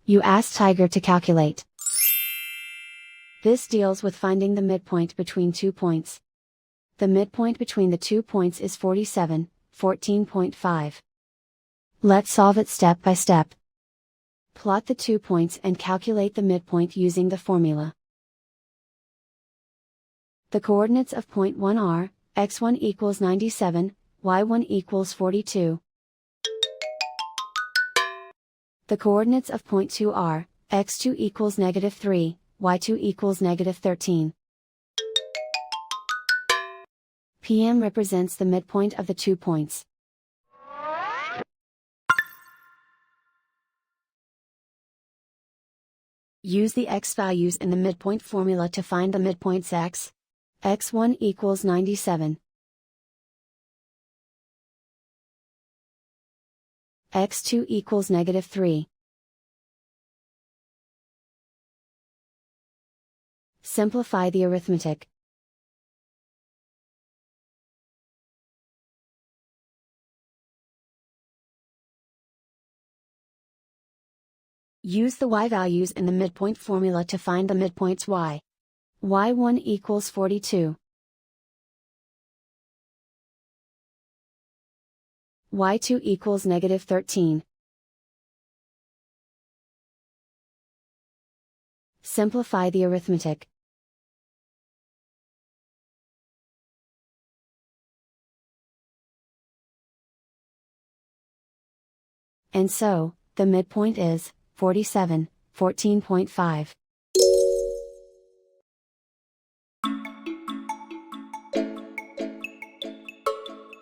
You ask Tiger to calculate. This deals with finding the midpoint between 2 points. The midpoint between the 2 points is 47, 14.5. Let's solve it step by step. Plot the 2 points and calculate the midpoint using the formula. The coordinates of point 1 are, x1 equals 97, y1 equals 42. The coordinates of point 2 are, x2 equals -3, y2 equals -13. PM represents the midpoint of the 2 points. Use the x values in the midpoint formula to find the midpoints x. x1 equals 97. x2 equals -3. Simplify the arithmetic. Use the y values in the midpoint formula to find the midpoints y. y1 equals 42. y2 equals -13. Simplify the arithmetic. And so, the midpoint is 47, 14.5.